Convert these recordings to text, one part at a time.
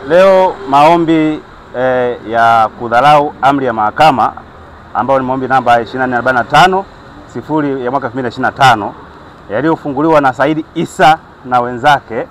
Leo maombi ya kudharau amri ya mahakama ambayo ni maombi namba 2445 ya mwaka 2025 yaliyofunguliwa na Said Issa na wenzake,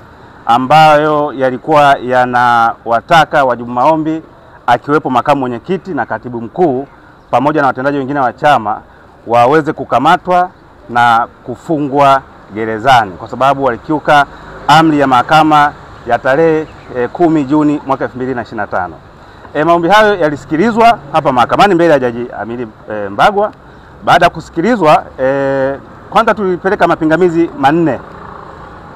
ambayo yalikuwa yanawataka wajibu maombi akiwepo makamu mwenyekiti na katibu mkuu pamoja na watendaji wengine wa chama waweze kukamatwa na kufungwa gerezani kwa sababu walikiuka amri ya mahakama ya tarehe 10 Juni mwaka 2025. Maombi hayo yalisikilizwa hapa mahakamani mbele ya Jaji Amiri Mbagwa. Baada ya kusikilizwa, kwanza tulipeleka mapingamizi manne,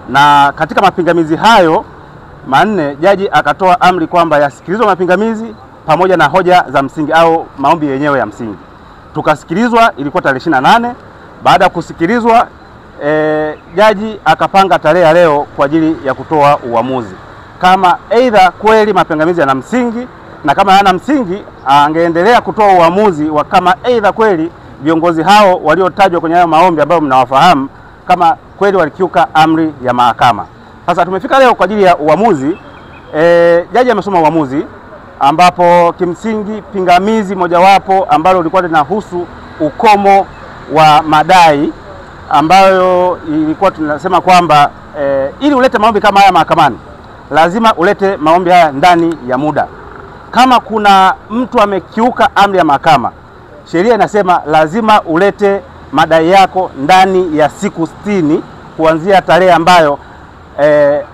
na katika mapingamizi hayo manne jaji akatoa amri kwamba yasikilizwe mapingamizi pamoja na hoja za msingi au maombi yenyewe ya msingi. Tukasikilizwa, ilikuwa tarehe 28. Baada ya kusikilizwa, jaji akapanga tarehe ya leo kwa ajili ya kutoa uamuzi kama aidha kweli mapingamizi yana msingi, na kama hana msingi angeendelea kutoa uamuzi wa kama aidha kweli viongozi hao waliotajwa kwenye hayo maombi ambayo mnawafahamu kama kweli walikiuka amri ya mahakama. Sasa tumefika leo kwa ajili ya uamuzi. Jaji amesoma uamuzi ambapo kimsingi pingamizi mojawapo ambalo lilikuwa linahusu ukomo wa madai, ambayo ilikuwa tunasema kwamba ili ulete maombi kama haya mahakamani lazima ulete maombi haya ndani ya muda. Kama kuna mtu amekiuka amri ya mahakama, sheria inasema lazima ulete madai yako ndani ya siku 60 kuanzia tarehe ambayo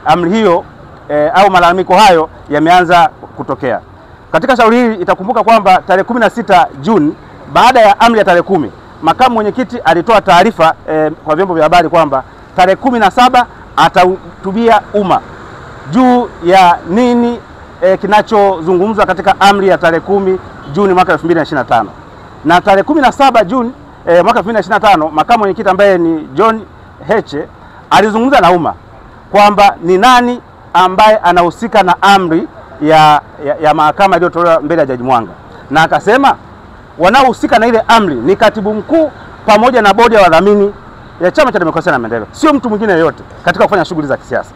amri hiyo au malalamiko hayo yameanza kutokea. Katika shauri hili itakumbuka kwamba tarehe 16 Juni baada ya amri ya tarehe 10, makamu mwenyekiti alitoa taarifa kwa vyombo vya habari kwamba tarehe 17 atahutubia umma juu ya nini kinachozungumzwa katika amri ya tarehe 10 Juni mwaka 2025. Na tarehe 17 Juni mwaka 2025 makamu mwenyekiti ambaye ni John Heche alizungumza na umma kwamba ni nani ambaye anahusika na amri ya mahakama iliyotolewa mbele ya Jaji Mwanga, na akasema wanaohusika na ile amri ni katibu mkuu pamoja na bodi ya wadhamini ya Chama cha Demokrasia na Maendeleo, sio mtu mwingine yeyote katika kufanya shughuli za kisiasa.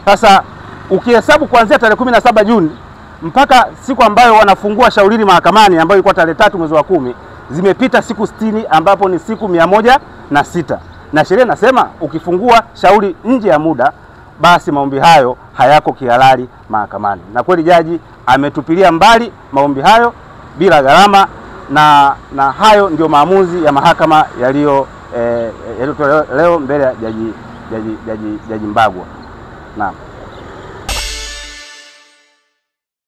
Sasa ukihesabu kuanzia tarehe 17 Juni mpaka siku ambayo wanafungua shauri hili mahakamani ambayo ilikuwa tarehe 3 mwezi wa 10, zimepita siku 60 ambapo ni siku 106. Na sheria inasema ukifungua shauri nje ya muda basi maombi hayo hayako kihalali mahakamani. Na kweli jaji ametupilia mbali maombi hayo bila gharama, na hayo ndio maamuzi ya mahakama yaliyotolewa leo mbele ya Jaji Mbagwa. Naam.